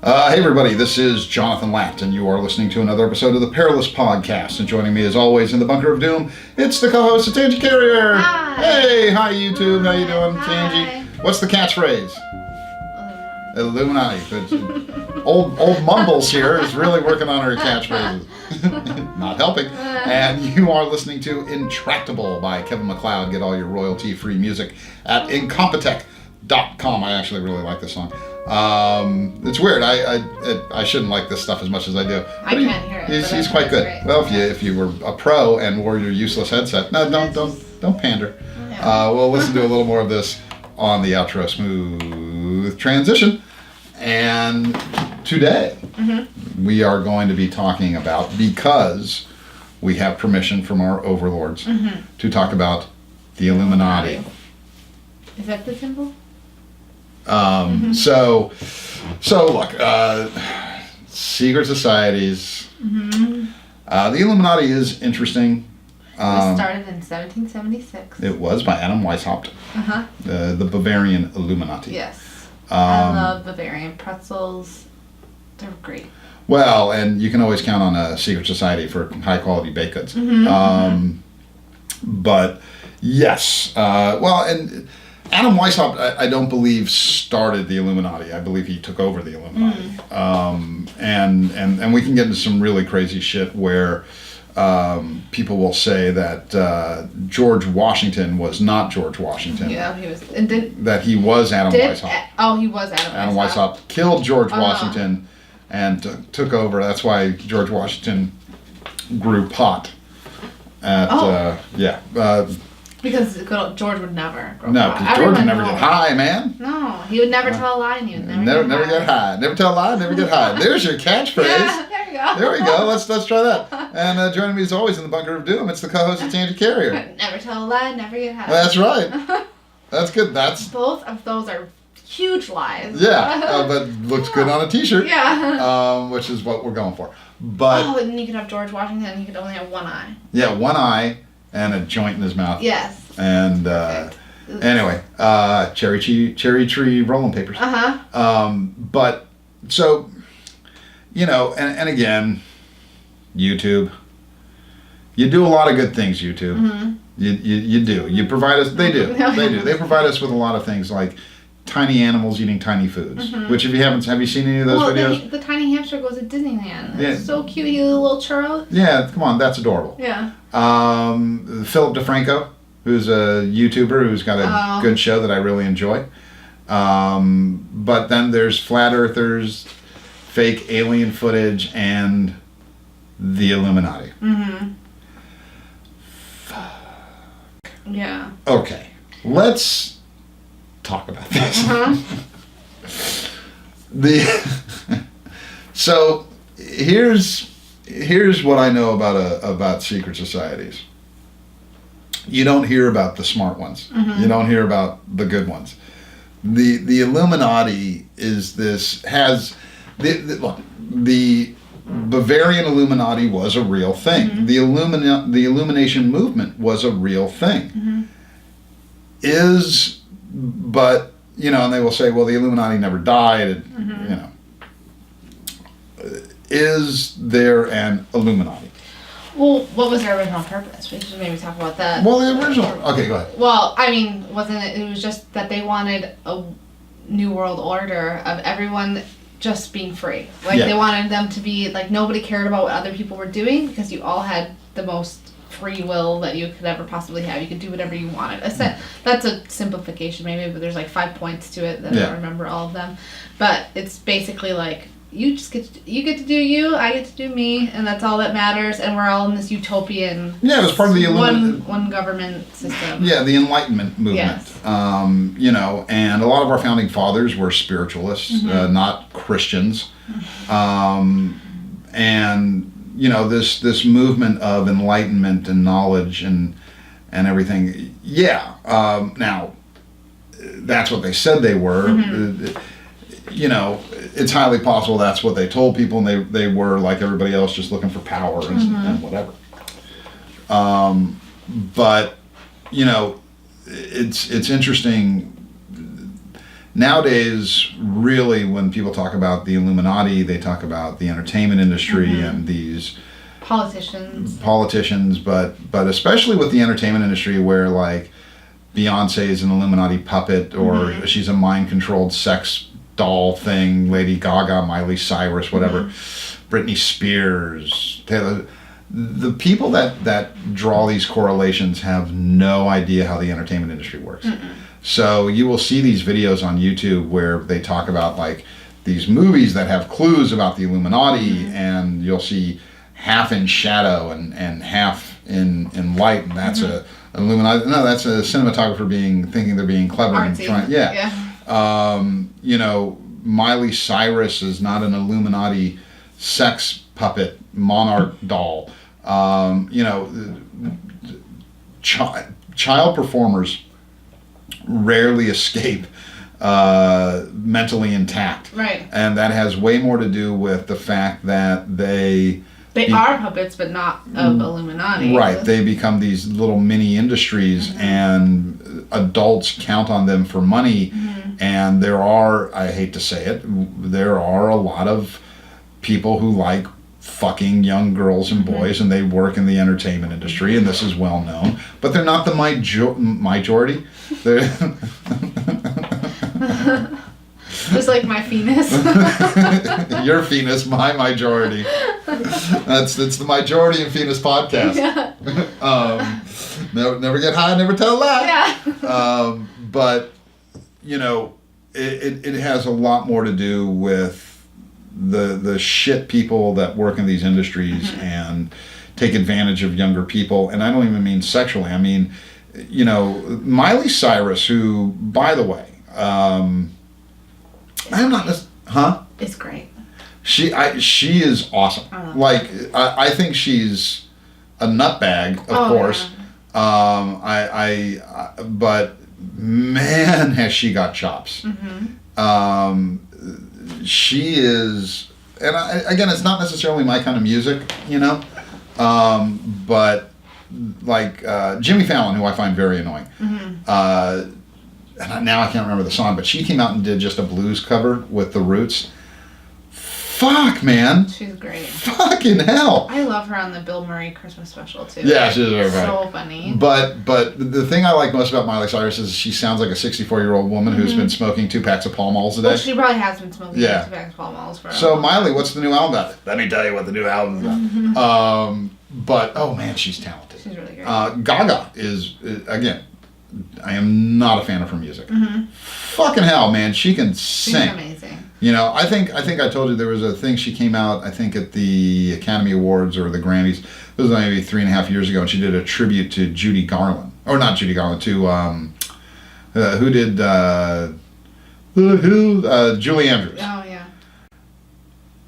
Hey everybody, this is Jonathan Latt, and you are listening to another episode of the Perilous Podcast. And joining me as always in the Bunker of Doom, it's the co-host of Tangy Carrier. Hi. Hey, hi YouTube, how you doing, Hi. Tangy? What's the catchphrase? Illuminati. Old Mumbles here is really working on her catchphrases. Not helping. And you are listening to Intractable by Kevin MacLeod. Get all your royalty-free music at incompetech.com. I actually really like this song. It's weird. I shouldn't like this stuff as much as I do. I can't hear it. He's quite good. Great. Well, if you were a pro and wore your useless headset, no, don't pander. Yeah. We'll listen to a little more of this on the outro. Smooth transition. And today we are going to be talking about, because we have permission from our overlords to talk about the Illuminati. Is that the symbol? So look, secret societies. The Illuminati is interesting. It was started in 1776. It was by Adam Weishaupt, the Bavarian Illuminati. Yes. I love Bavarian pretzels. They're great. Well, and you can always count on a secret society for high quality baked goods. But yes, well, and Adam Weishaupt, I don't believe started the Illuminati. I believe he took over the Illuminati. And we can get into some really crazy shit where people will say that George Washington was not George Washington. Yeah, he was. That he was Adam Weishaupt. He was Adam Adam Weishaupt killed George Washington and took over. That's why George Washington grew pot. Because George would never grow No, pot. because George would never get high, man. No, he would never tell a lie, and he would Never get high. Never tell a lie, never get high. There's your catchphrase. Yeah, there you go. There we go. Let's try that. And joining me as always in the Bunker of Doom, it's the co-host of Tangy Carrier. Never tell a lie, never get high. That's right. That's good. That's Both of those are huge lies. yeah, but looks good on a T-shirt. Yeah. Which is what we're going for. But and you could have George Washington, and he could only have one eye. yeah, one eye and a joint in his mouth. Yes. And anyway, cherry tree rolling papers. But so, you know, and again, YouTube. You do a lot of good things, YouTube. You do. You provide us. They do. They do. They provide us with a lot of things like tiny animals eating tiny foods. Which, if you haven't, have you seen any of those videos? The tiny hamster goes to Disneyland. Yeah. It's so cute. He a little churro. Yeah, come on, that's adorable. Yeah. Philip DeFranco, who's a YouTuber who's got a good show that I really enjoy. But then there's flat earthers, fake alien footage, and the Illuminati. Yeah. Okay, let's talk about this. So here's what I know about secret societies. You don't hear about the smart ones. You don't hear about the good ones. The Illuminati is the Bavarian Illuminati was a real thing. The Illumination movement was a real thing. But you know, and they will say, well, the Illuminati never died. You know, is there an Illuminati? Well, what was their original purpose? We should maybe talk about that. Well, the original. Okay, go ahead. Well, I mean, wasn't it? It was just that they wanted a new world order of everyone just being free. Like they wanted them to be like nobody cared about what other people were doing because you all had the most free will that you could ever possibly have. You could do whatever you wanted. That's a simplification maybe, but there's like 5 points to it that I don't remember all of them. But it's basically like you get to do you, I get to do me, and that's all that matters. And we're all in this utopian. Yeah, it was part of the one government system. Yeah, the Enlightenment movement. Yes. You know, and a lot of our founding fathers were spiritualists, not Christians, and you know this movement of enlightenment and knowledge and everything. Yeah. Now, that's what they said they were. You know, it's highly possible that's what they told people, and they were like everybody else, just looking for power and whatever. But you know, it's interesting. nowadays, really, when people talk about the Illuminati, they talk about the entertainment industry and these politicians, but especially with the entertainment industry, where like Beyonce is an Illuminati puppet, or she's a mind-controlled sex doll thing, Lady Gaga, Miley Cyrus, whatever, Britney Spears, Taylor. The people that draw these correlations have no idea how the entertainment industry works. So you will see these videos on YouTube where they talk about like these movies that have clues about the Illuminati, and you'll see half in shadow and half in light, and that's a Illuminati. No, that's a cinematographer thinking they're being clever and trying. You know, Miley Cyrus is not an Illuminati sex puppet monarch doll. You know, child performers rarely escape mentally intact. Right. And that has way more to do with the fact that they are puppets, but not of Illuminati. Right. They become these little mini industries, and adults count on them for money. And there are, I hate to say it, there are a lot of people who like fucking young girls and boys, and they work in the entertainment industry, and this is well known. But they're not the majority. They're just like my penis. Your penis, my majority. It's the Majority and Penis podcast. Never get high, never tell a lie. Yeah. But you know, it has a lot more to do with the shit people that work in these industries and take advantage of younger people. And I don't even mean sexually. I mean, you know, Miley Cyrus, who, by the way, I'm not this, It's great. She is awesome. Like, I think she's a nutbag, of course. Yeah. But man, has she got chops. She is, and again, it's not necessarily my kind of music, you know, but like Jimmy Fallon, who I find very annoying. And now I can't remember the song, but she came out and did just a blues cover with the Roots. Fuck, man. She's great. Fucking hell. I love her on the Bill Murray Christmas special, too. Yeah, she's very funny. So funny. But the thing I like most about Miley Cyrus is she sounds like a 64-year-old woman who's been smoking 2 packs of Pall Malls a day. Well, she probably has been smoking 2 packs of Pall Malls for a So, while. Miley, what's the new album about? Let me tell you what the new album is about. But, oh man, she's talented. She's really great. Gaga is, again, I am not a fan of her music. Fucking hell, man, she can sing. She's amazing. You know, I think I told you there was a thing she came out, I think at the Academy Awards or the Grammys. It was maybe 3.5 years ago, and she did a tribute to Judy Garland, or not Judy Garland, to who did Julie Andrews. Oh yeah.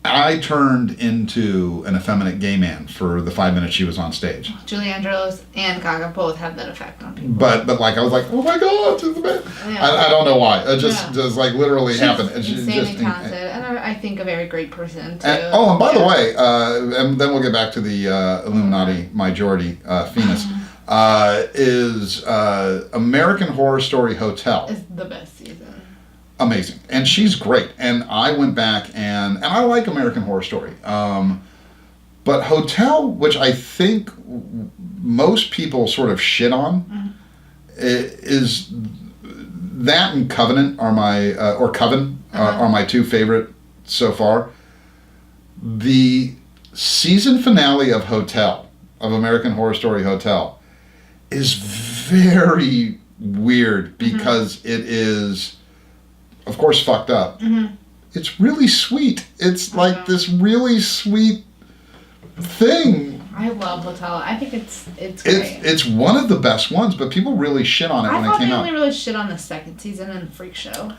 I turned into an effeminate gay man for the 5 minutes she was on stage. Julie Andrews and Gaga both have that effect on people. But like I was like, oh my god, she's the best. Yeah. I don't know why. It just like literally happened. And she's insanely talented, and I think a very great person too. And by the way, and then we'll get back to the Illuminati majority Venus. Is American Horror Story Hotel. It's the best season. Amazing, and she's great. And I went back and I like American Horror Story, but Hotel, which I think most people sort of shit on, is that and Covenant are my Coven are my 2 favorite so far. The season finale of American Horror Story Hotel is very weird because it is, of course, fucked up. It's really sweet. It's like this really sweet thing. I love Hotel. I think it's great. It's one of the best ones, but people really shit on it when it came out. I thought they only really shit on the 2nd season and Freak Show.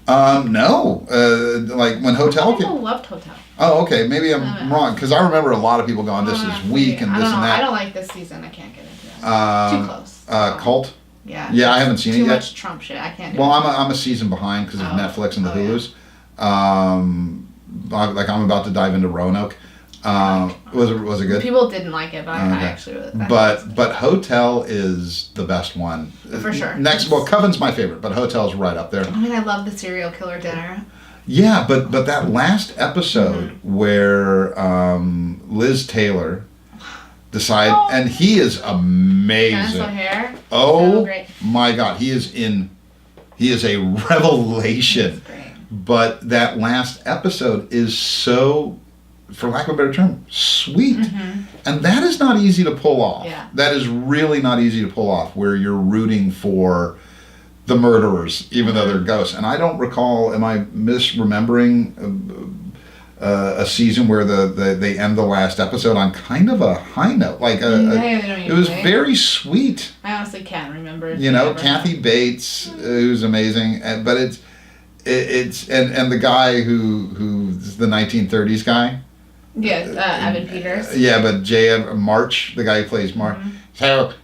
No. Like when Hotel came... People loved Hotel. Oh, okay. Maybe I'm wrong, because I remember a lot of people going, this is weak and this and that. I don't like this season. I can't get into it. Too close. Cult? Yeah. Yeah, I haven't seen it yet. Too much Trump shit. I can't do it. Well, I'm a season behind because of Netflix and the Hulus. Yeah. I'm about to dive into Roanoke. Was it good? People didn't like it, but I actually really liked it. But Hotel is the best one. For sure. Next, well, Coven's my favorite, but Hotel's right up there. I mean, I love the serial killer dinner. Yeah, but that last episode where Liz Taylor decided, and he is amazing. Hair. Oh so my God, he is a revelation. But that last episode is so, for lack of a better term, sweet. And that is not easy to pull off. Yeah. That is really not easy to pull off, where you're rooting for the murderers, even though they're ghosts. And I don't recall, am I misremembering a season where they end the last episode on kind of a high note? Like, it was very sweet. I honestly can't remember. Kathy Bates, who's amazing, but it's the guy who's the 1930s guy. Yeah, Evan Peters. Yeah, but March, the guy who plays March. So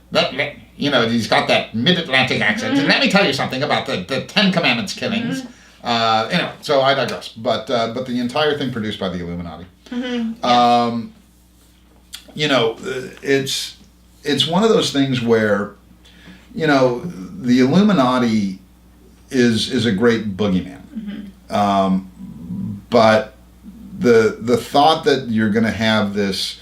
he's got that mid-Atlantic accent. And let me tell you something about the Ten Commandments killings. Anyway, so I digress. But the entire thing produced by the Illuminati. It's one of those things where, the Illuminati is a great boogeyman. But the thought that you're going to have this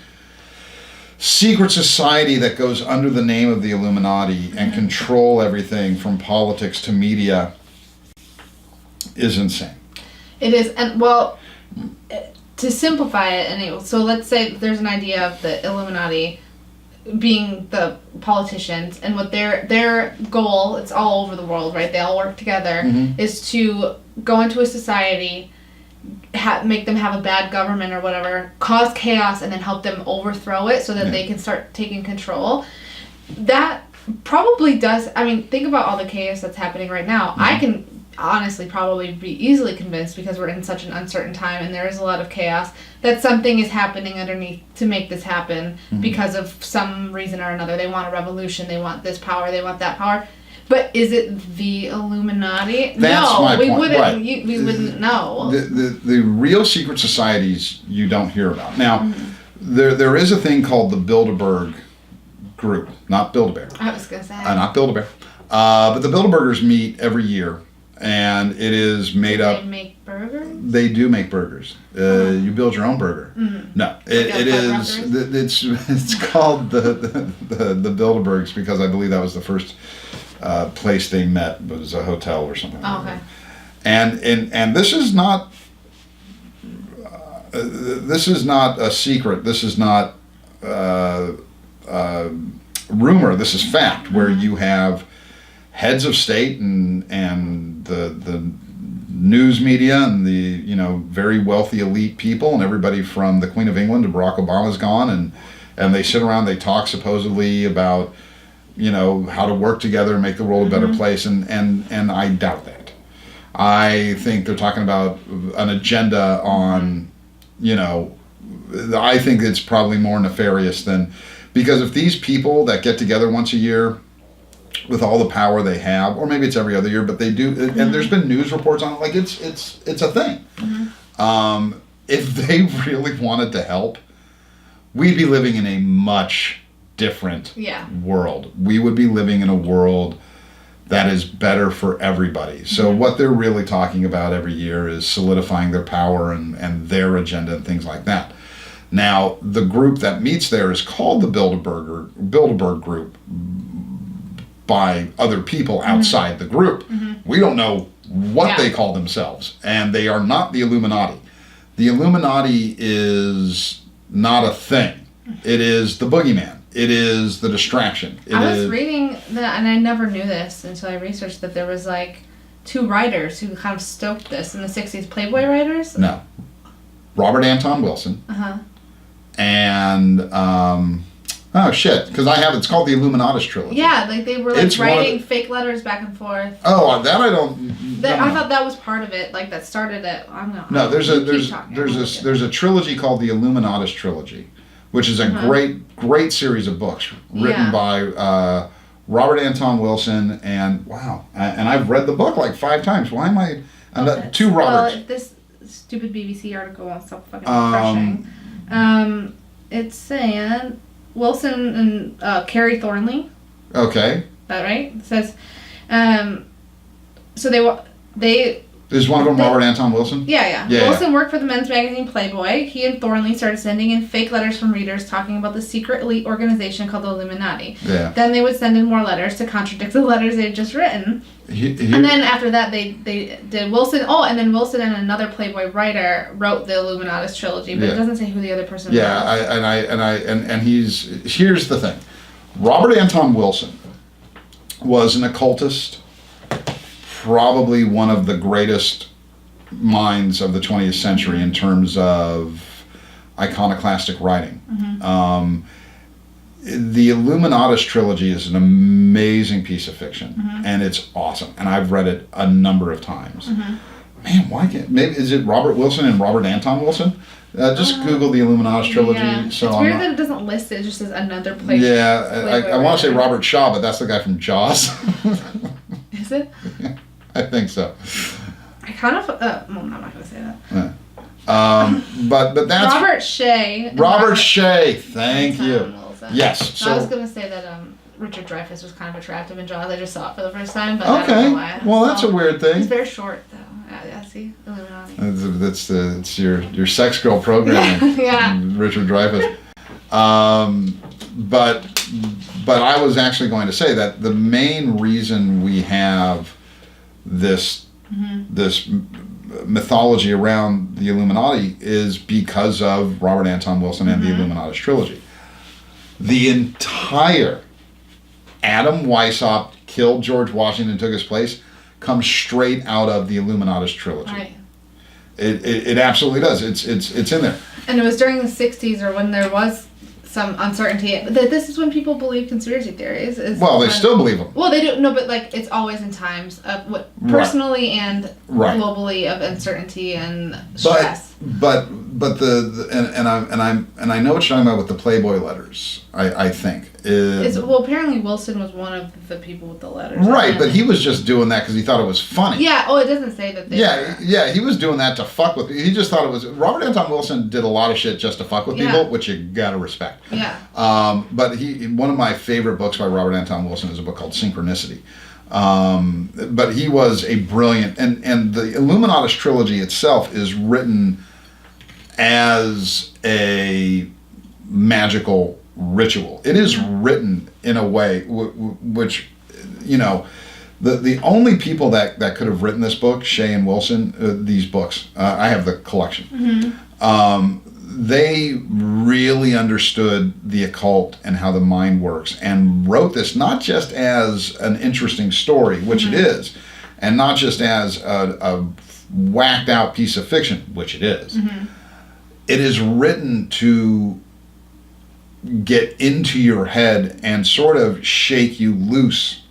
secret society that goes under the name of the Illuminati and control everything from politics to media is insane. It is, and well, to simplify it, so let's say there's an idea of the Illuminati being the politicians, and what their goal, it's all over the world, right? They all work together, is to go into a society, make them have a bad government or whatever, cause chaos, and then help them overthrow it so that they can start taking control. That probably does. I mean, think about all the chaos that's happening right now. I can honestly probably be easily convinced, because we're in such an uncertain time and there is a lot of chaos, that something is happening underneath to make this happen because of some reason or another. They want a revolution, they want this power, they want that power. But is it the Illuminati? That's my point. Wouldn't. Right. We wouldn't know. The real secret societies you don't hear about. Now, there is a thing called the Bilderberg group, not Build-A-Bear. I was gonna say. Not Build-A-Bear. But the Bilderbergers meet every year, and it is made up. They make burgers? They do make burgers. You build your own burger. No, it is. It's called the Bilderbergs because I believe that was the first place they met, was a hotel or something. Oh, okay. And this is not. This is not a secret. This is not rumor. This is fact. Where you have heads of state and the news media and the very wealthy elite people, and everybody from the Queen of England to Barack Obama's gone, and they sit around, they talk supposedly about how to work together and make the world a better place, and I doubt that. I think they're talking about an agenda on I think it's probably more nefarious than, because if these people that get together once a year with all the power they have, or maybe it's every other year, but they do, and there's been news reports on it, like it's a thing. If they really wanted to help, we'd be living in a much different world. We would be living in a world that is better for everybody. So what they're really talking about every year is solidifying their power and their agenda and things like that. Now, the group that meets there is called the Bilderberg Group by other people outside the group. We don't know what they call themselves, and they are not the Illuminati. The Illuminati is not a thing. It is the boogeyman. It is the distraction. I was reading that, and I never knew this until I researched that there was like 2 writers who kind of stoked this in the 60s. Playboy writers? No. Robert Anton Wilson. And, because I have, it's called the Illuminatus trilogy. Yeah, like they were like writing fake letters back and forth. Oh, that I don't. I thought that was part of it, like that started it. No, there's a trilogy called the Illuminatus trilogy, which is a great series of books written by Robert Anton Wilson, and I've read the book like 5 times. Why am I? 2 Roberts. Well, this stupid BBC article was so fucking refreshing. It's saying Wilson and Carrie Thornley. Okay. Is that right? It says, so they. Is one of them Robert Anton Wilson? Yeah. Wilson worked for the men's magazine Playboy. He and Thornley started sending in fake letters from readers talking about the secret elite organization called the Illuminati. Yeah. Then they would send in more letters to contradict the letters they had just written. And then after that, they did Wilson. Oh, and then Wilson and another Playboy writer wrote the Illuminatus trilogy, but it doesn't say who the other person was. Yeah, here's the thing. Robert Anton Wilson was an occultist, probably one of the greatest minds of the 20th century in terms of iconoclastic writing. The Illuminatus trilogy is an amazing piece of fiction, and it's awesome. And I've read it a number of times. Man, why can't maybe is it Robert Wilson and Robert Anton Wilson? Just Google the Illuminatus trilogy. Yeah. So it's weird that it doesn't list it. It just says another Playboy. Yeah, I want to say Robert Shaw, but that's the guy from Jaws. Is it? Yeah, I think so. I kind of. Well, I'm not going to say that. Yeah. But that's Robert Shea. Robert Shea, thank you. Yes. So I was gonna say that Richard Dreyfuss was kind of attractive in Jaws. I just saw it for the first time, but okay. I don't know why. Well, that's a weird thing. He's very short though. Yeah, see, Illuminati. It's your sex girl programming. Yeah. Richard Dreyfuss. But I was actually going to say that the main reason we have this mythology around the Illuminati is because of Robert Anton Wilson and the Illuminatus trilogy. The entire Adam Weishaupt killed George Washington, took his place, comes straight out of the Illuminatus trilogy. Right. It absolutely does. It's in there. And it was during the 60s or when there was some uncertainty. This is when people believe conspiracy theories. They still believe them. Well, they do. No, but like it's always in times of what personally and globally of uncertainty and stress. But I know what you're talking about with the Playboy letters. I think apparently Wilson was one of the people with the letters. Right, but he was just doing that because he thought it was funny. Yeah. Oh, it doesn't say that. Yeah. He was doing that to fuck with. He just thought it was. Robert Anton Wilson did a lot of shit just to fuck with people, which you gotta respect. Yeah. But one of my favorite books by Robert Anton Wilson is a book called Synchronicity. But he was a brilliant, and the Illuminatus trilogy itself is written as a magical ritual. It is written in a way which, the only people that could have written this book, Shea and Wilson, these books, I have the collection. They really understood the occult and how the mind works and wrote this not just as an interesting story, which it is, and not just as a whacked out piece of fiction, which it is. It is written to get into your head and sort of shake you loose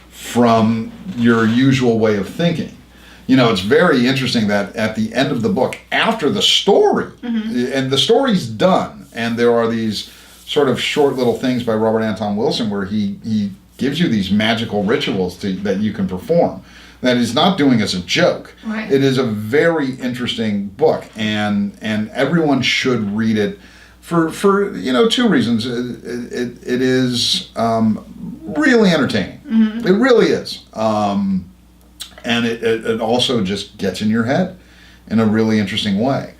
from your usual way of thinking. It's very interesting that at the end of the book, after the story, and the story's done, and there are these sort of short little things by Robert Anton Wilson where he gives you these magical rituals that you can perform. That he's not doing as a joke. Right. It is a very interesting book, and everyone should read it for two reasons. It is really entertaining. It really is. And it also just gets in your head in a really interesting way.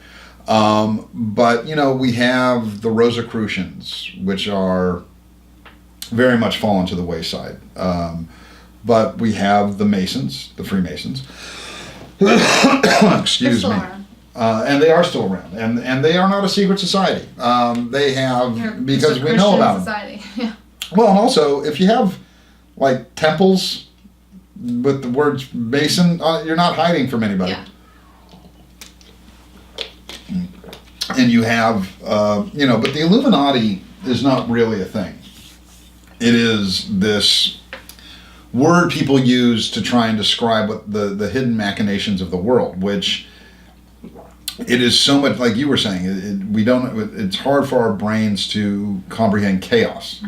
But we have the Rosicrucians, which are very much fallen to the wayside. But we have the Masons, the Freemasons. Excuse me. And they are still around. And they are not a secret society. They have, because we know about society. Yeah. Well, and also, if you have, like, temples with the words Mason, you're not hiding from anybody. Yeah. And you have, but the Illuminati is not really a thing. It is this word people use to try and describe what the hidden machinations of the world, which it is so much, like you were saying, it's hard for our brains to comprehend chaos.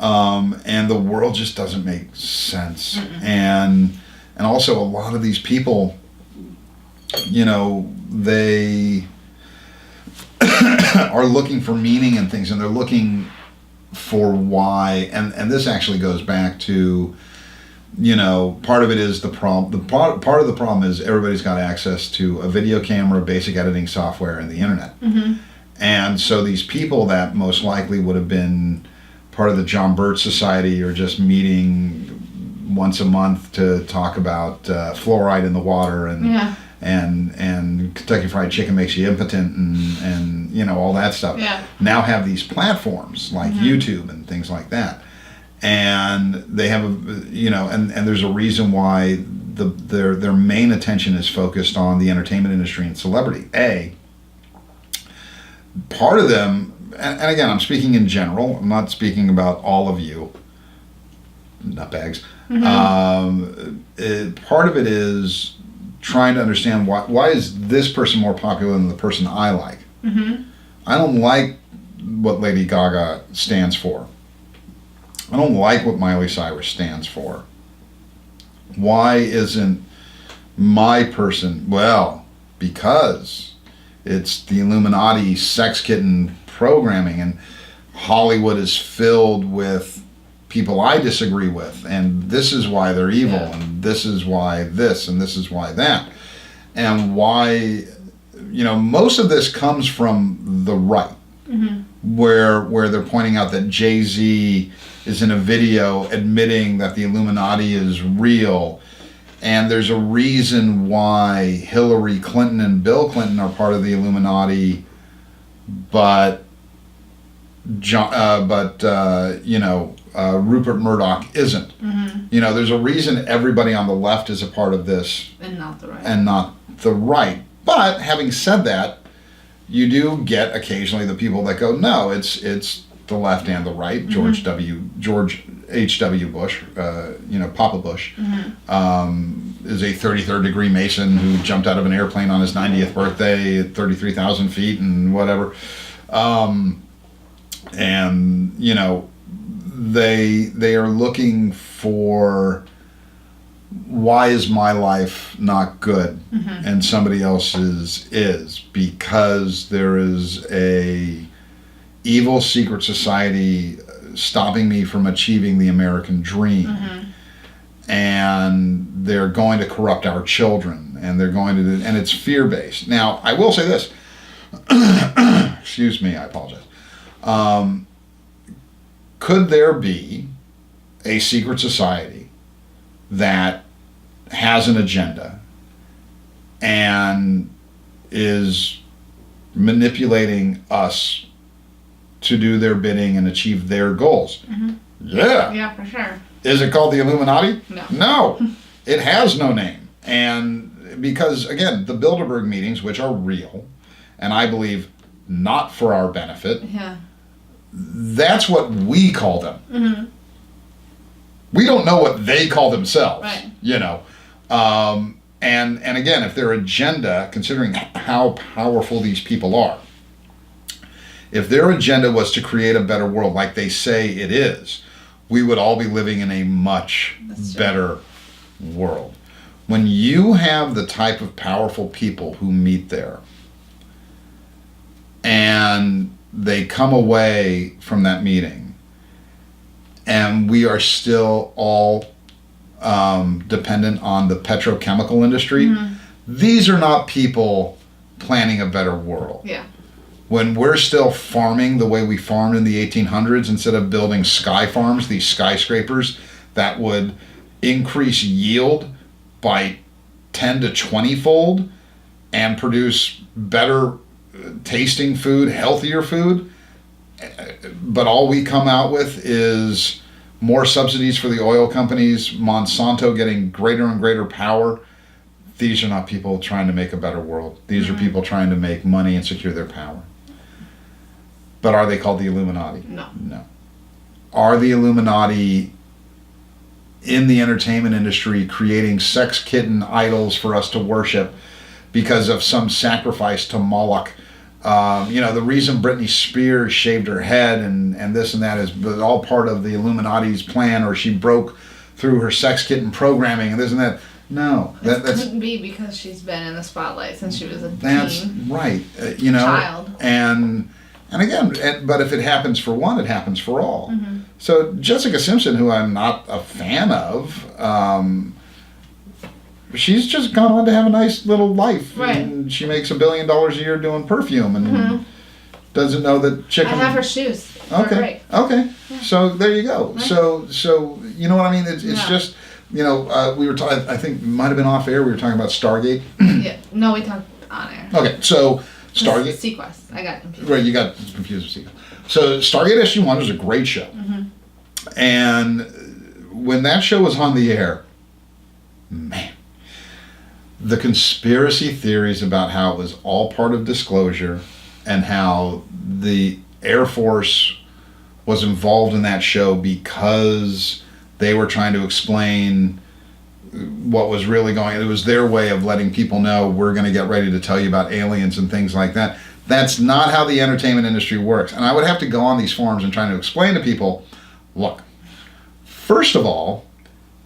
And the world just doesn't make sense. And also a lot of these people, are looking for meaning in things, and they're looking for why. And this actually goes back to, part of it is the problem. Part of the problem is everybody's got access to a video camera, basic editing software, and the internet. Mm-hmm. And so these people that most likely would have been part of the John Birch Society or just meeting once a month to talk about fluoride in the water and Kentucky Fried Chicken makes you impotent and all that stuff. Yeah. Now have these platforms like YouTube and things like that, and they have and there's a reason why their main attention is focused on the entertainment industry and celebrity. Part of them, and again, I'm speaking in general. I'm not speaking about all of you, nutbags. Part of it is trying to understand why is this person more popular than the person I like. I don't like what Lady Gaga stands for. I don't like what Miley Cyrus stands for. Why isn't my person? Well, because it's the Illuminati sex kitten programming, and Hollywood is filled with people I disagree with, and this is why they're evil, and this is why this, and this is why that. And why, most of this comes from the right, where they're pointing out that Jay-Z is in a video admitting that the Illuminati is real, and there's a reason why Hillary Clinton and Bill Clinton are part of the Illuminati, but Rupert Murdoch isn't. There's a reason everybody on the left is a part of this, and not the right. But having said that, you do get occasionally the people that go, no, it's the left and the right. George H.W. Bush, Papa Bush, is a 33rd degree Mason who jumped out of an airplane on his 90th birthday at 33,000 feet and whatever. They are looking for, why is my life not good and somebody else's is? Because there is a evil secret society stopping me from achieving the American dream. And they're going to corrupt our children, and they're going to and it's fear-based. Now, I will say this. Excuse me, I apologize. Could there be a secret society that has an agenda and is manipulating us to do their bidding and achieve their goals? Yeah. Yeah, for sure. Is it called the Illuminati? No. No. It has no name. And because, again, the Bilderberg meetings, which are real, and I believe not for our benefit, that's what we call them. We don't know what they call themselves. Right. And again, if their agenda, considering how powerful these people are, if their agenda was to create a better world like they say it is, we would all be living in a much better world. When you have the type of powerful people who meet there, and they come away from that meeting, and we are still all dependent on the petrochemical industry, these are not people planning a better world. Yeah. When we're still farming the way we farmed in the 1800s, instead of building sky farms, these skyscrapers that would increase yield by 10 to 20 fold and produce better tasting food, healthier food, but all we come out with is more subsidies for the oil companies, Monsanto getting greater and greater power. These are not people trying to make a better world. These are people trying to make money and secure their power. But are they called the Illuminati? No. No. Are the Illuminati in the entertainment industry creating sex kitten idols for us to worship because of some sacrifice to Moloch? The reason Britney Spears shaved her head and this and that is all part of the Illuminati's plan, or she broke through her sex kitten programming and this and that. No, that's couldn't be because she's been in the spotlight since she was a that's teen. Right. Child. And again, but if it happens for one, it happens for all. So Jessica Simpson, who I'm not a fan of, she's just gone on to have a nice little life. Right. And she makes $1 billion a year doing perfume and doesn't know that chicken. I have her shoes. Okay. Right. Okay. Yeah. So there you go. Right. So you know what I mean? It's just, we were talking, I think it might have been off air, we were talking about Stargate. Yeah. No, we talked on air. Okay. So Stargate. Sequest. I got confused. Right. You got confused with Sequest. So Stargate SG-1 was a great show. And when that show was on the air, man, the conspiracy theories about how it was all part of disclosure and how the Air Force was involved in that show because they were trying to explain what was really going on. It was their way of letting people know, we're going to get ready to tell you about aliens and things like that. That's not how the entertainment industry works. And I would have to go on these forums and try to explain to people, look, first of all,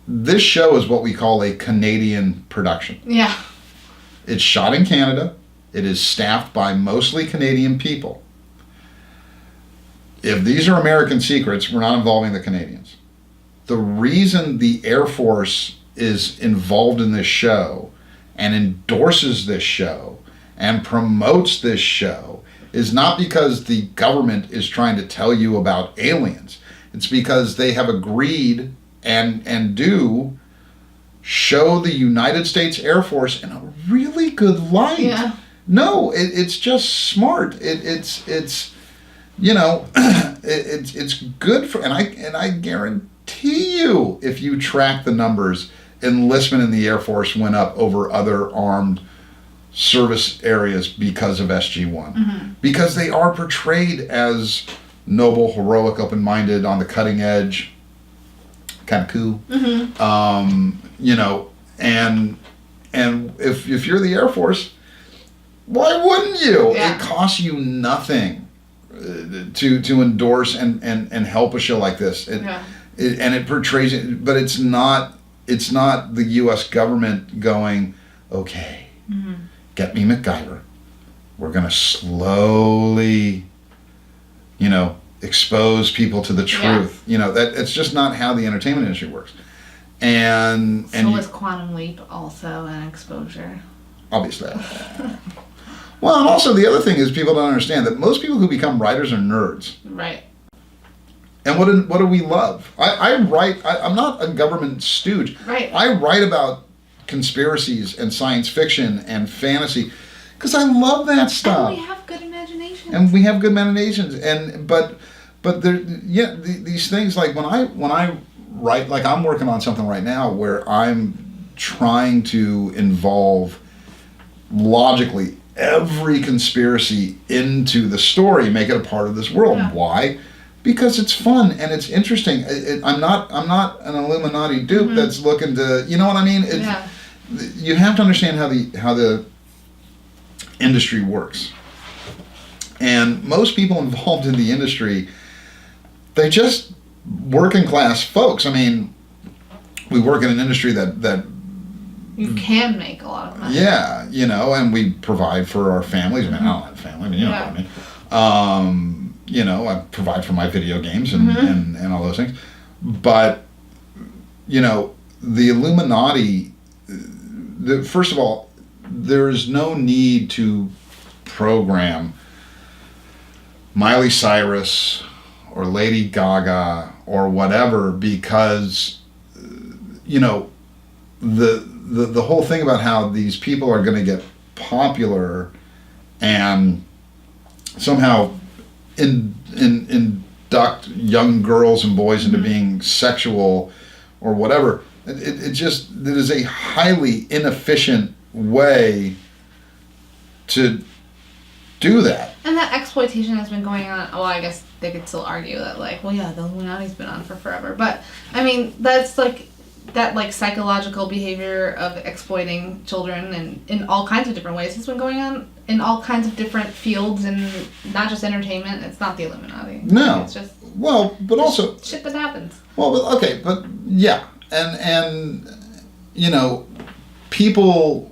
this show is what we call a Canadian production. Yeah. It's shot in Canada. It is staffed by mostly Canadian people. If these are American secrets, we're not involving the Canadians. The reason the Air Force is involved in this show and endorses this show and promotes this show is not because the government is trying to tell you about aliens. It's because they have agreed and do show the United States Air Force in a really good light. Yeah. No, it's just smart. It's it's good for, and I guarantee you, if you track the numbers, enlistment in the Air Force went up over other armed service areas because of SG-1. Because they are portrayed as noble, heroic, open-minded, on the cutting edge, kind of cool. And if you're the Air Force, why wouldn't you? Yeah. It costs you nothing to endorse and help a show like this. It portrays it, but it's not the U.S. government going, okay, get me MacGyver. We're going to slowly, expose people to the truth. Yeah. That it's just not how the entertainment industry works. And was Quantum Leap also an exposure? Obviously. Well, and also the other thing is people don't understand that most people who become writers are nerds. Right. And what do we love? I write. I'm not a government stooge. Right. I write about conspiracies and science fiction and fantasy because I love that stuff. And we have good imaginations. But there, these things, like when I write, like I'm working on something right now where I'm trying to involve logically every conspiracy into the story, make it a part of this world. Yeah. Why? Because it's fun and it's interesting. I'm not an Illuminati dupe that's looking to, you know what I mean? You have to understand how the industry works. And most people involved in the industry, they just working class folks. I mean, we work in an industry that you can make a lot of money. Yeah, and we provide for our families. I mean, I don't have a family, you know what I mean. I provide for my video games and all those things. But, the Illuminati, first of all, there's no need to program Miley Cyrus or Lady Gaga or whatever because, the whole thing about how these people are going to get popular and somehow induct young girls and boys into being sexual or whatever, it is a highly inefficient way to do that. And that exploitation has been going on. Well, I guess they could still argue that, the Illuminati's been on for forever. But, I mean, that's that psychological behavior of exploiting children and in all kinds of different ways has been going on in all kinds of different fields and not just entertainment. It's not the Illuminati. No. It's just but also shit that happens. Well, okay, but yeah, and people,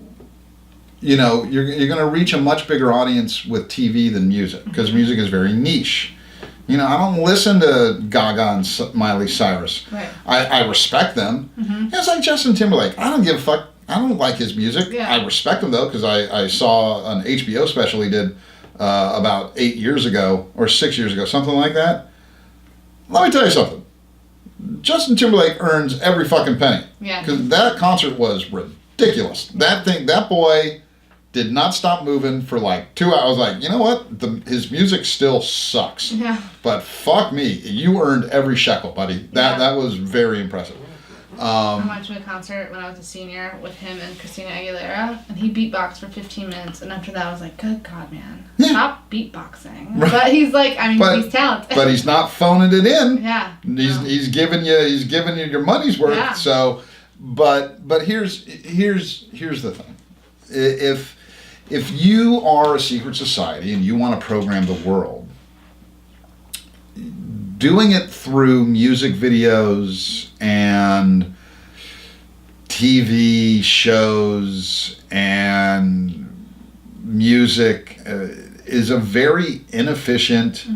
you know, you're going to reach a much bigger audience with TV than music, because music is very niche. You know, I don't listen to Gaga and Miley Cyrus. Right. I respect them. It's like Justin Timberlake. I don't give a fuck. I don't like his music. Yeah. I respect him, though, because I saw an HBO special he did about 8 years ago, or 6 years ago, something like that. Let me tell you something. Justin Timberlake earns every fucking penny. Yeah. Because that concert was ridiculous. That boy did not stop moving for like 2 hours. I was like, you know what? His music still sucks. Yeah. But fuck me, you earned every shekel, buddy. That was very impressive. I went to a concert when I was a senior with him and Christina Aguilera, and he beatboxed for 15 minutes, and after that I was like, good God, man. Stop beatboxing. Right. But he's like, I mean, he's talented. But he's not phoning it in. Yeah. He's giving you your money's worth. Yeah. So, but here's the thing. If you are a secret society and you want to program the world, doing it through music videos and TV shows and music is a very inefficient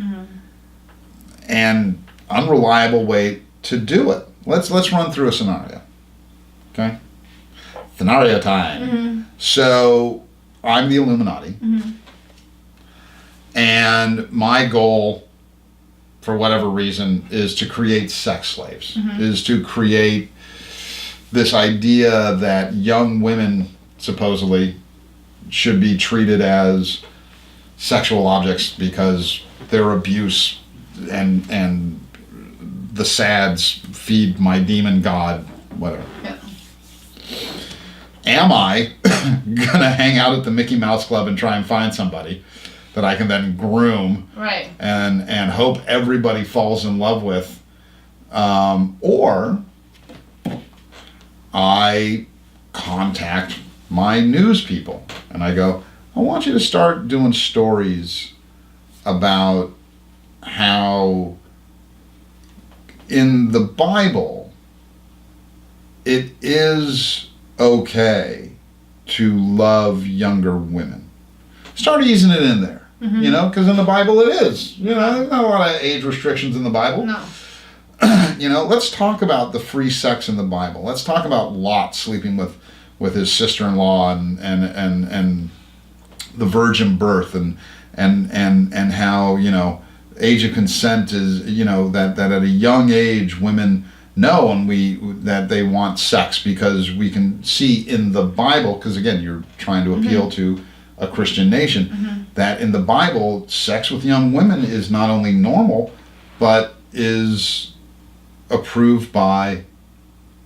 and unreliable way to do it. Let's run through a scenario. Okay? Scenario time. So I'm the Illuminati. And my goal, for whatever reason, is to create sex slaves, is to create this idea that young women supposedly should be treated as sexual objects because their abuse and the sads feed my demon god, whatever. Yeah. Am I gonna hang out at the Mickey Mouse Club and try and find somebody that I can then groom, right, and hope everybody falls in love with, or I contact my news people and I go, I want you to start doing stories about how in the Bible it is okay to love younger women. Start easing it in there. You know, because in the Bible it is. You know, there's not a lot of age restrictions in the Bible. No. You know, let's talk about the free sex in the Bible. Let's talk about Lot sleeping with his sister-in-law and the virgin birth and how, you know, age of consent is, you know, that at a young age women know that they want sex, because we can see in the Bible, because again you're trying to appeal to a Christian nation, that in the Bible, sex with young women is not only normal, but is approved by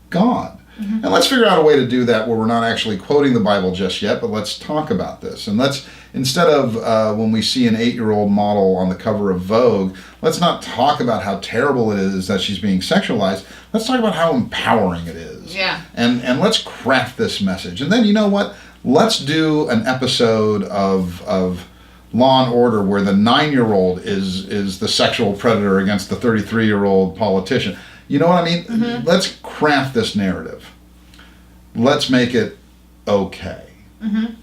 God. And let's figure out a way to do that where we're not actually quoting the Bible just yet, but let's talk about this. And let's, instead of when we see an 8-year-old model on the cover of Vogue, let's not talk about how terrible it is that she's being sexualized. Let's talk about how empowering it is. Yeah. And let's craft this message. And then, you know what? Let's do an episode of Law and Order where the 9-year-old is the sexual predator against the 33-year-old politician. You know what I mean? Let's craft this narrative. Let's make it okay. And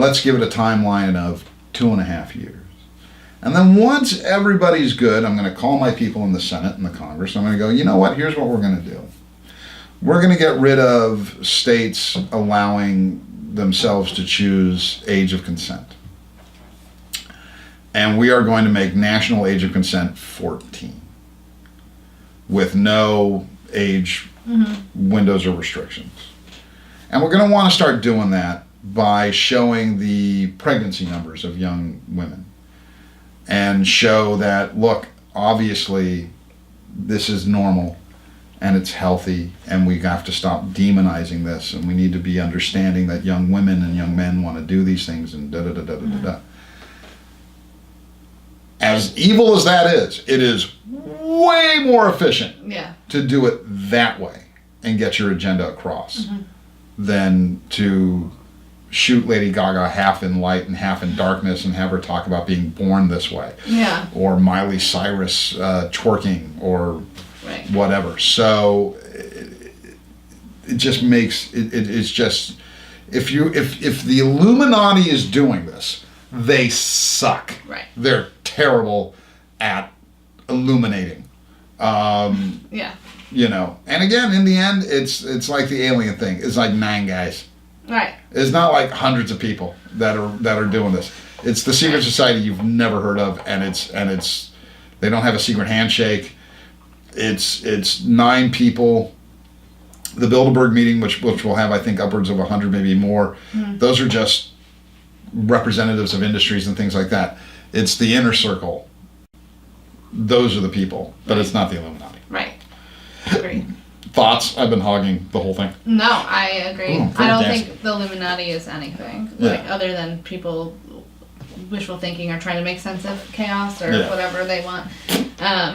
let's give it a timeline of 2.5 years. And then once everybody's good, I'm going to call my people in the Senate and the Congress. I'm going to go, you know what? Here's what we're going to do. We're going to get rid of states allowing themselves to choose age of consent. And we are going to make national age of consent 14 with no age windows or restrictions. And we're going to want to start doing that by showing the pregnancy numbers of young women and show that, look, obviously this is normal and it's healthy, and we have to stop demonizing this, and we need to be understanding that young women and young men want to do these things, and da-da-da-da-da-da. As evil as that is, it is way more efficient to do it that way and get your agenda across than to shoot Lady Gaga half in light and half in darkness and have her talk about being born this way. Yeah. Or Miley Cyrus twerking or whatever. So it just makes it's just if the Illuminati is doing this, they suck. Right. They're terrible at illuminating. Yeah. You know, and again, in the end, it's like the alien thing. It's like 9 guys. Right. It's not like hundreds of people that are doing this. It's the secret society you've never heard of, and it's they don't have a secret handshake. It's 9 people. The Bilderberg meeting, which will have, I think, upwards of 100, maybe more. Mm-hmm. Those are just representatives of industries and things like that. It's the inner circle. Those are the people, but it's not the Illuminati. Right. Agreed. Thoughts? I've been hogging the whole thing. No, I agree. I don't think the Illuminati is anything other than people wishful thinking or trying to make sense of chaos or whatever they want.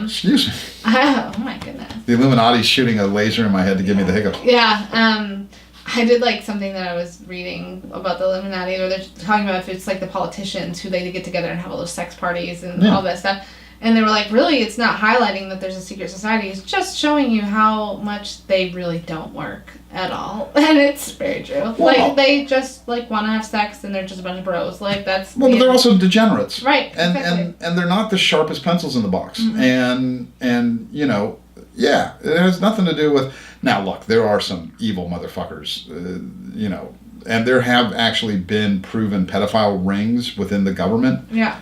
Excuse me. Oh my goodness. The Illuminati's shooting a laser in my head to give me the hiccups. Yeah. I did like something that I was reading about the Illuminati, where they're talking about if it's like the politicians who they get together and have all those sex parties and all that stuff. And they were like, really, it's not highlighting that there's a secret society. It's just showing you how much they really don't work at all. And it's very true. Well, like, they just, like, want to have sex and they're just a bunch of bros. Like, that's... Well, but they're also degenerates. Right, and, exactly. and they're not the sharpest pencils in the box. Mm-hmm. And you know, yeah, it has nothing to do with... Now, look, there are some evil motherfuckers, you know, and there have actually been proven pedophile rings within the government. Yeah.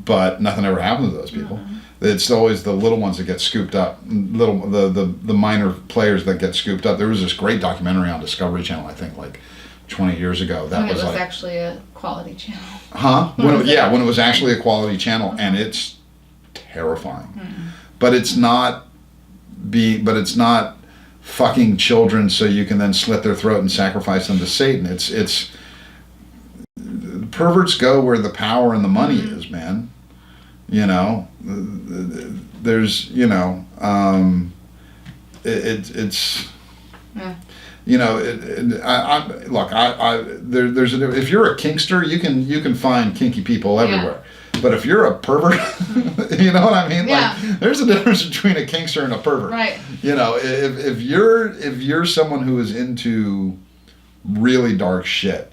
But nothing ever happened to those people. Mm-hmm. It's always the little ones that get scooped up, the minor players that get scooped up. There was this great documentary on Discovery Channel, I think, like 20 years ago. That when it was like, actually a quality channel. Huh? When it was actually a quality channel, and it's terrifying. Mm-hmm. But it's not fucking children so you can then slit their throat and sacrifice them to Satan. It's perverts go where the power and the money is, man. You know, there's, you know, it's, you know, there's if you're a kinkster, you can find kinky people everywhere. Yeah. But if you're a pervert, you know what I mean? Yeah. Like, there's a difference between a kinkster and a pervert. Right. You know, if you're someone who is into really dark shit,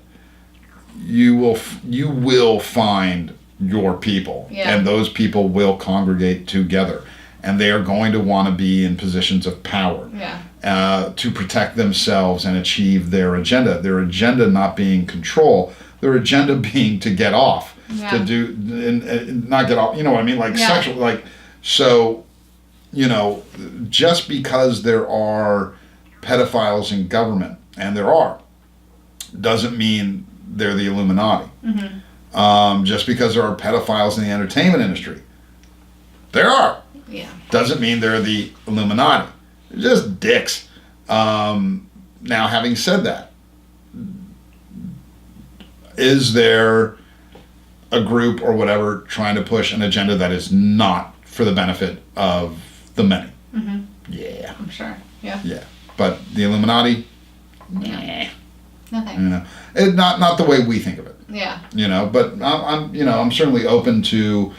you will find your people, and those people will congregate together, and they are going to want to be in positions of power to protect themselves and achieve their agenda. Their agenda not being control, their agenda being to get off, to do and not get off. You know what I mean? Like sexual, like so. You know, just because there are pedophiles in government, and there are, doesn't mean they're the Illuminati. Mm-hmm. Just because there are pedophiles in the entertainment industry, there are. Yeah. Doesn't mean they're the Illuminati. They're just dicks. Now, having said that, is there a group or whatever trying to push an agenda that is not for the benefit of the many? Mm-hmm. Yeah. I'm sure. Yeah. Yeah. But the Illuminati, nothing. You know, not the way we think of it. Yeah. You know, but I'm certainly open to,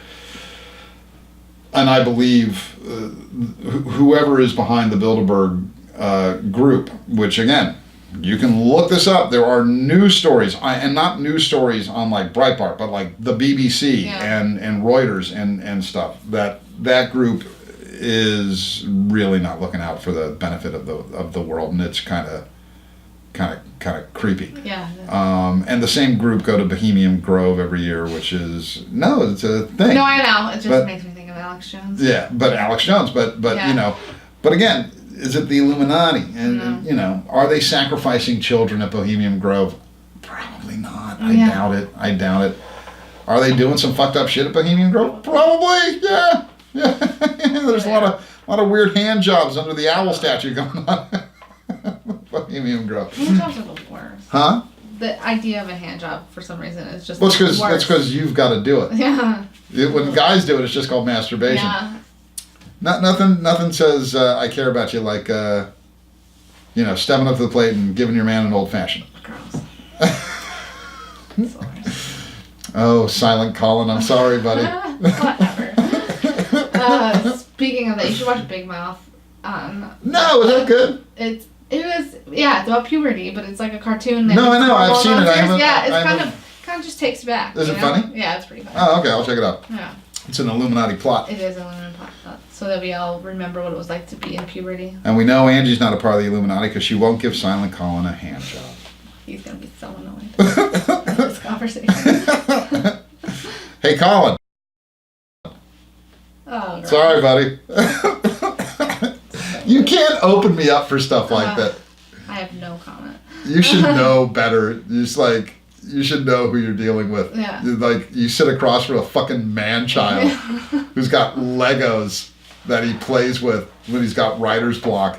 and I believe whoever is behind the Bilderberg group, which again, you can look this up. There are news stories, and not news stories on like Breitbart, but like the BBC and Reuters and stuff. That group is really not looking out for the benefit of the world, and it's kind of creepy. Yeah. And the same group go to Bohemian Grove every year, which is it's a thing. No, I know. It just makes me think of Alex Jones. Yeah, but Alex Jones, but you know, but again, is it the Illuminati? And you know, are they sacrificing children at Bohemian Grove? Probably not. I doubt it. Are they doing some fucked up shit at Bohemian Grove? Probably. Yeah. There's a lot of weird hand jobs under the owl statue going on. Bohemian Grove. Hand jobs are the worst. Huh? The idea of a hand job, for some reason, is just that's because you've got to do it. Yeah. When guys do it, it's just called masturbation. Yeah. Nothing says I care about you like stepping up to the plate and giving your man an old fashioned. Gross. Oh, silent Colin, I'm sorry, buddy. Whatever. Speaking of that, you should watch Big Mouth. No, is that good? It was, yeah, it's about puberty, but it's like a cartoon. No, I know, I've seen it. It's kind of just takes you back. Is it funny? Yeah, it's pretty funny. Oh, okay, I'll check it out. Yeah. It's an Illuminati plot. It is an Illuminati plot, so that we all remember what it was like to be in puberty. And we know Angie's not a part of the Illuminati because she won't give Silent Colin a hand job. He's going to be so annoyed with this conversation. Hey, Colin. Oh, sorry, buddy. You can't open me up for stuff like that. I have no comment. You should know better. You should know who you're dealing with. Yeah. Like, you sit across from a fucking man-child who's got Legos that he plays with when he's got writer's block.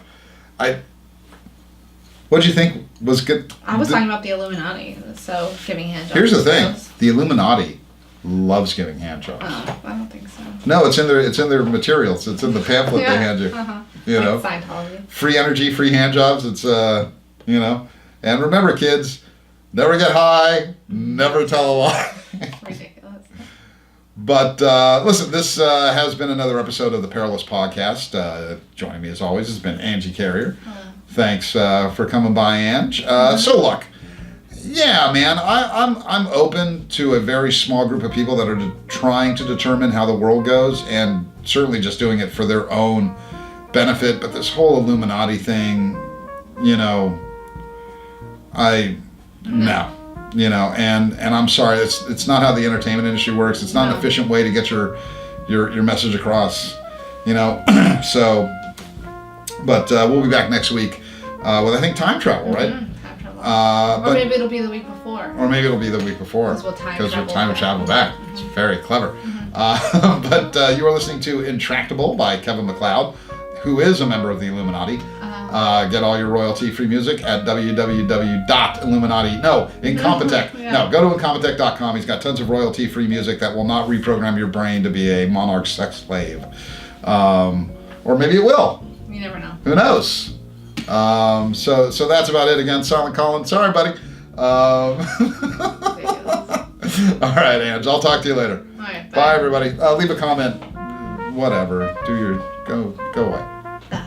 What'd you think was good? I was talking about the Illuminati, so giving handjobs. Here's the thing. The Illuminati loves giving handjobs. Oh, I don't think so. No, it's in their materials. It's in the pamphlet they hand you. Uh-huh. You know, like Scientology. Free energy, free handjobs. It's you know, and remember, kids, never get high, never tell a lie. Ridiculous. But listen, this has been another episode of the Perilous Podcast. Joining me as always has been Angie Carrier. Hello. Thanks for coming by, Ange. So look, yeah, man, I'm open to a very small group of people that are trying to determine how the world goes, and certainly just doing it for their own benefit. But this whole Illuminati thing, you know, no. You know, and I'm sorry, it's not how the entertainment industry works. It's not an efficient way to get your message across. You know, so. But we'll be back next week with, I think, time travel, right? Time travel. Or maybe it'll be the week before. Because we'll time travel back. It's very clever. But you are listening to Intractable by Kevin MacLeod, who is a member of the Illuminati. Get all your royalty-free music at www.illuminati. No, Incompetech. Yeah. No, go to Incompetech.com. He's got tons of royalty-free music that will not reprogram your brain to be a monarch sex slave. Or maybe it will. You never know. Who knows? So that's about it. Again, Silent Colin. Sorry, buddy. All right, Ange. I'll talk to you later. All right, bye, everybody. Leave a comment. Whatever. Go away. Bye.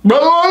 Bye.